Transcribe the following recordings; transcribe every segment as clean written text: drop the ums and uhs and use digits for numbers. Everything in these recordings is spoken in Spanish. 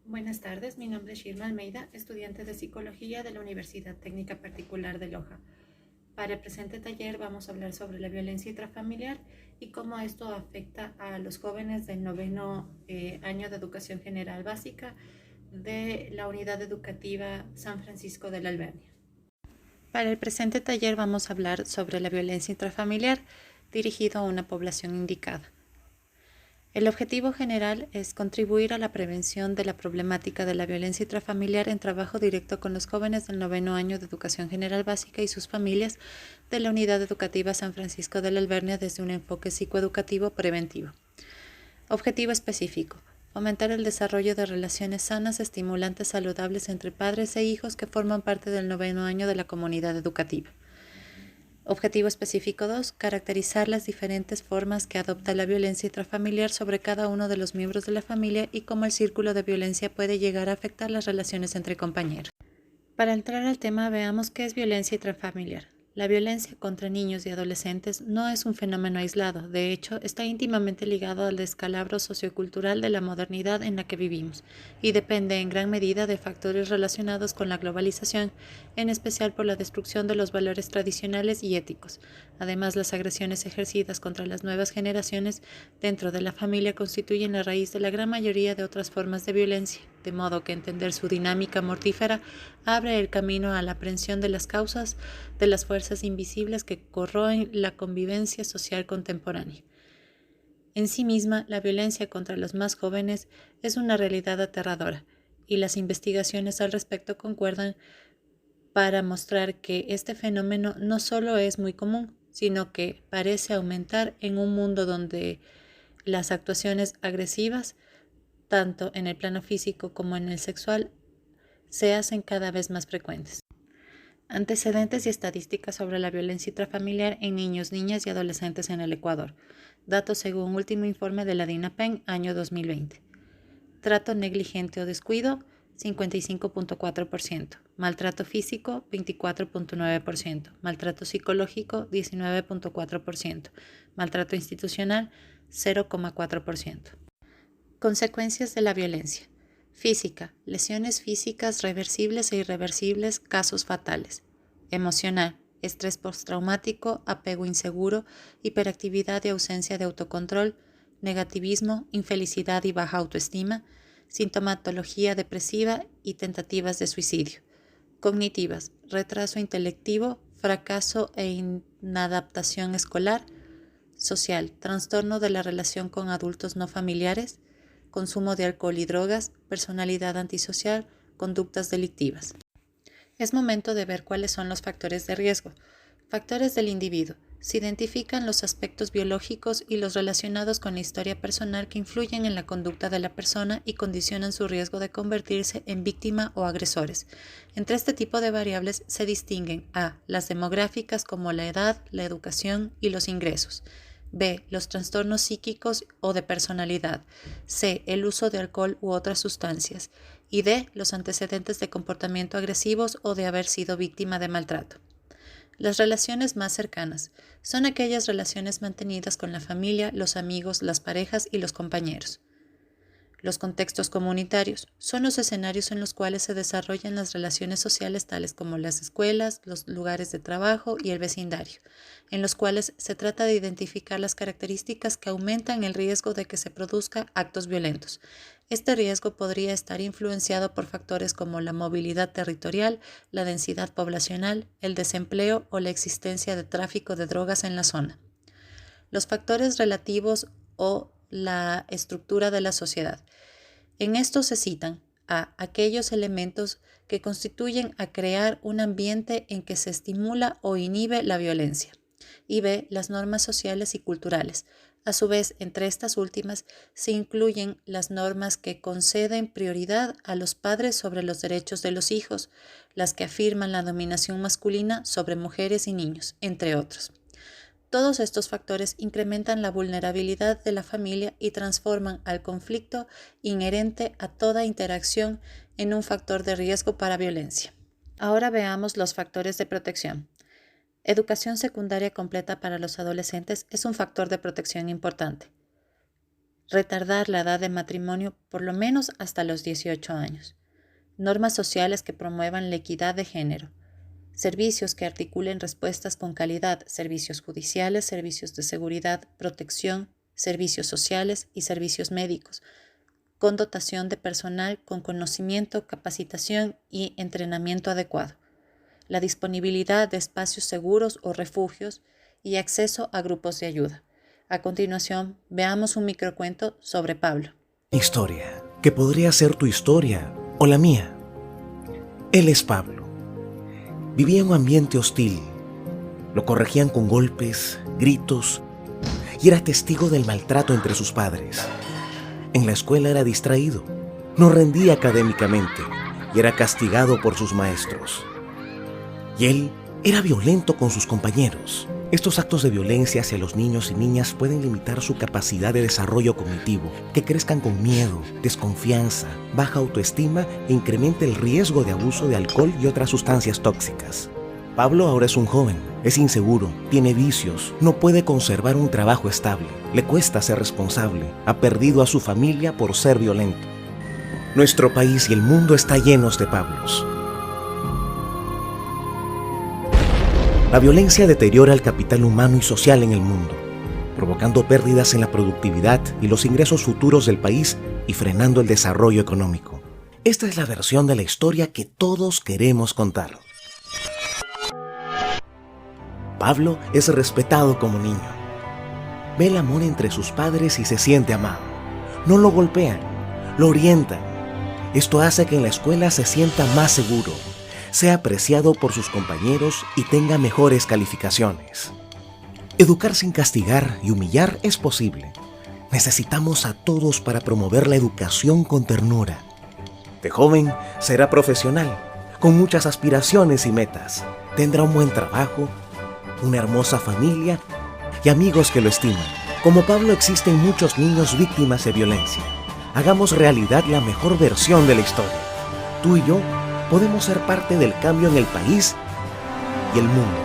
Buenas tardes, mi nombre es Shirma Almeida, estudiante de Psicología de la Universidad Técnica Particular de Loja. Para el presente taller vamos a hablar sobre la violencia intrafamiliar y cómo esto afecta a los jóvenes del noveno año de educación general básica de la Unidad Educativa San Francisco de la Albernia. Para el presente taller vamos a hablar sobre la violencia intrafamiliar dirigido a una población indicada. El objetivo general es contribuir a la prevención de la problemática de la violencia intrafamiliar en trabajo directo con los jóvenes del noveno año de educación general básica y sus familias de la Unidad Educativa San Francisco de la Albernia desde un enfoque psicoeducativo preventivo. Objetivo específico: fomentar el desarrollo de relaciones sanas, estimulantes, saludables entre padres e hijos que forman parte del noveno año de la comunidad educativa. Objetivo específico 2. Caracterizar las diferentes formas que adopta la violencia intrafamiliar sobre cada uno de los miembros de la familia y cómo el círculo de violencia puede llegar a afectar las relaciones entre compañeros. Para entrar al tema, veamos qué es violencia intrafamiliar. La violencia contra niños y adolescentes no es un fenómeno aislado, de hecho, está íntimamente ligado al descalabro sociocultural de la modernidad en la que vivimos y depende en gran medida de factores relacionados con la globalización, en especial por la destrucción de los valores tradicionales y éticos. Además, las agresiones ejercidas contra las nuevas generaciones dentro de la familia constituyen la raíz de la gran mayoría de otras formas de violencia, de modo que entender su dinámica mortífera abre el camino a la aprehensión de las causas de las fuerzas invisibles que corroen la convivencia social contemporánea. En sí misma, la violencia contra los más jóvenes es una realidad aterradora, y las investigaciones al respecto concuerdan para mostrar que este fenómeno no solo es muy común, sino que parece aumentar en un mundo donde las actuaciones agresivas, tanto en el plano físico como en el sexual, se hacen cada vez más frecuentes. Antecedentes y estadísticas sobre la violencia intrafamiliar en niños, niñas y adolescentes en el Ecuador. Datos según último informe de la DINAPEN, año 2020. Trato negligente o descuido, 55.4%. Maltrato físico, 24.9%. Maltrato psicológico, 19.4%. Maltrato institucional, 0.4%. Consecuencias de la violencia. Física: lesiones físicas reversibles e irreversibles, casos fatales. Emocional: estrés postraumático, apego inseguro, hiperactividad y ausencia de autocontrol, negativismo, infelicidad y baja autoestima, sintomatología depresiva y tentativas de suicidio. Cognitivas: retraso intelectivo, fracaso e inadaptación escolar. Social: trastorno de la relación con adultos no familiares, consumo de alcohol y drogas, personalidad antisocial, conductas delictivas. Es momento de ver cuáles son los factores de riesgo. Factores del individuo. Se identifican los aspectos biológicos y los relacionados con la historia personal que influyen en la conducta de la persona y condicionan su riesgo de convertirse en víctima o agresores. Entre este tipo de variables se distinguen a. Las demográficas, como la edad, la educación y los ingresos. B. Los trastornos psíquicos o de personalidad. C. El uso de alcohol u otras sustancias. Y D. Los antecedentes de comportamiento agresivos o de haber sido víctima de maltrato. Las relaciones más cercanas son aquellas relaciones mantenidas con la familia, los amigos, las parejas y los compañeros. Los contextos comunitarios son los escenarios en los cuales se desarrollan las relaciones sociales, tales como las escuelas, los lugares de trabajo y el vecindario, en los cuales se trata de identificar las características que aumentan el riesgo de que se produzcan actos violentos. Este riesgo podría estar influenciado por factores como la movilidad territorial, la densidad poblacional, el desempleo o la existencia de tráfico de drogas en la zona. Los factores relativos o la estructura de la sociedad. En esto se citan a. Aquellos elementos que constituyen a crear un ambiente en que se estimula o inhibe la violencia. Y B. Las normas sociales y culturales. A su vez, entre estas últimas se incluyen las normas que conceden prioridad a los padres sobre los derechos de los hijos, las que afirman la dominación masculina sobre mujeres y niños, entre otros. Todos estos factores incrementan la vulnerabilidad de la familia y transforman al conflicto inherente a toda interacción en un factor de riesgo para violencia. Ahora veamos los factores de protección. Educación secundaria completa para los adolescentes es un factor de protección importante. retardar la edad de matrimonio por lo menos hasta los 18 años, normas sociales que promuevan la equidad de género, servicios que articulen respuestas con calidad, servicios judiciales, servicios de seguridad, protección, servicios sociales y servicios médicos, con dotación de personal con conocimiento, capacitación y entrenamiento adecuado, la disponibilidad de espacios seguros o refugios y acceso a grupos de ayuda. A continuación, veamos un microcuento sobre Pablo. Historia, que podría ser tu historia o la mía. Él es Pablo. Vivía en un ambiente hostil. Lo corregían con golpes, gritos, y era testigo del maltrato entre sus padres. En la escuela era distraído, no rendía académicamente y era castigado por sus maestros. Y él era violento con sus compañeros. Estos actos de violencia hacia los niños y niñas pueden limitar su capacidad de desarrollo cognitivo, que crezcan con miedo, desconfianza, baja autoestima e incremente el riesgo de abuso de alcohol y otras sustancias tóxicas. Pablo ahora es un joven, es inseguro, tiene vicios, no puede conservar un trabajo estable, le cuesta ser responsable, ha perdido a su familia por ser violento. Nuestro país y el mundo está llenos de Pablos. La violencia deteriora el capital humano y social en el mundo, provocando pérdidas en la productividad y los ingresos futuros del país y frenando el desarrollo económico. Esta es la versión de la historia que todos queremos contar. Pablo es respetado como niño. Ve el amor entre sus padres y se siente amado. No lo golpean, lo orientan. Esto hace que en la escuela se sienta más seguro, sea apreciado por sus compañeros y tenga mejores calificaciones. Educar sin castigar y humillar es posible. Necesitamos a todos para promover la educación con ternura. De joven será profesional, con muchas aspiraciones y metas. Tendrá un buen trabajo, una hermosa familia y amigos que lo estiman. Como Pablo existen muchos niños víctimas de violencia. Hagamos realidad la mejor versión de la historia. Tú y yo podemos ser parte del cambio en el país y el mundo.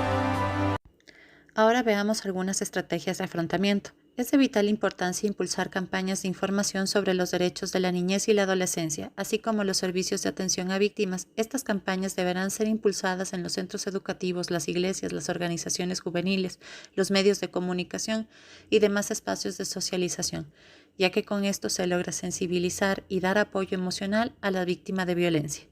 Ahora veamos algunas estrategias de afrontamiento. Es de vital importancia impulsar campañas de información sobre los derechos de la niñez y la adolescencia, así como los servicios de atención a víctimas. Estas campañas deberán ser impulsadas en los centros educativos, las iglesias, las organizaciones juveniles, los medios de comunicación y demás espacios de socialización, ya que con esto se logra sensibilizar y dar apoyo emocional a la víctima de violencia.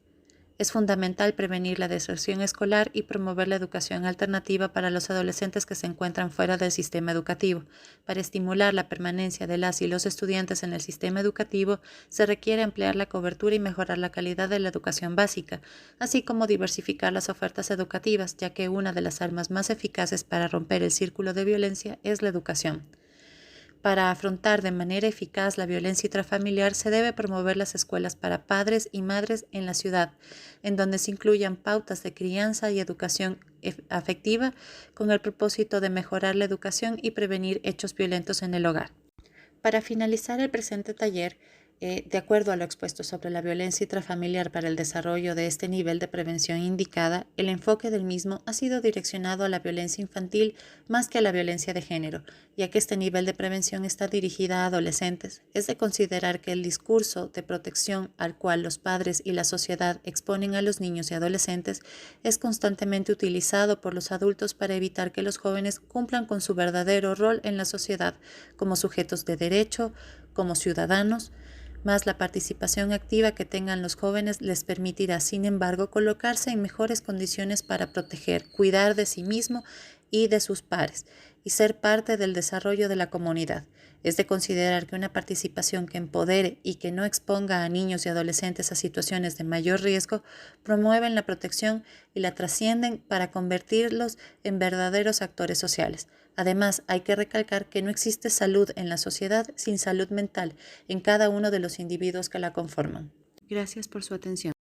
Es fundamental prevenir la deserción escolar y promover la educación alternativa para los adolescentes que se encuentran fuera del sistema educativo. Para estimular la permanencia de las y los estudiantes en el sistema educativo, se requiere ampliar la cobertura y mejorar la calidad de la educación básica, así como diversificar las ofertas educativas, ya que una de las armas más eficaces para romper el círculo de violencia es la educación. Para afrontar de manera eficaz la violencia intrafamiliar se debe promover las escuelas para padres y madres en la ciudad, en donde se incluyan pautas de crianza y educación afectiva con el propósito de mejorar la educación y prevenir hechos violentos en el hogar. Para finalizar el presente taller, de acuerdo a lo expuesto sobre la violencia intrafamiliar para el desarrollo de este nivel de prevención indicada, el enfoque del mismo ha sido direccionado a la violencia infantil más que a la violencia de género, ya que este nivel de prevención está dirigida a adolescentes. Es de considerar que el discurso de protección al cual los padres y la sociedad exponen a los niños y adolescentes es constantemente utilizado por los adultos para evitar que los jóvenes cumplan con su verdadero rol en la sociedad como sujetos de derecho, como ciudadanos, más la participación activa que tengan los jóvenes les permitirá, sin embargo, colocarse en mejores condiciones para proteger, cuidar de sí mismo y de sus pares, y ser parte del desarrollo de la comunidad. Es de considerar que una participación que empodere y que no exponga a niños y adolescentes a situaciones de mayor riesgo promueven la protección y la trascienden para convertirlos en verdaderos actores sociales. Además, hay que recalcar que no existe salud en la sociedad sin salud mental en cada uno de los individuos que la conforman. Gracias por su atención.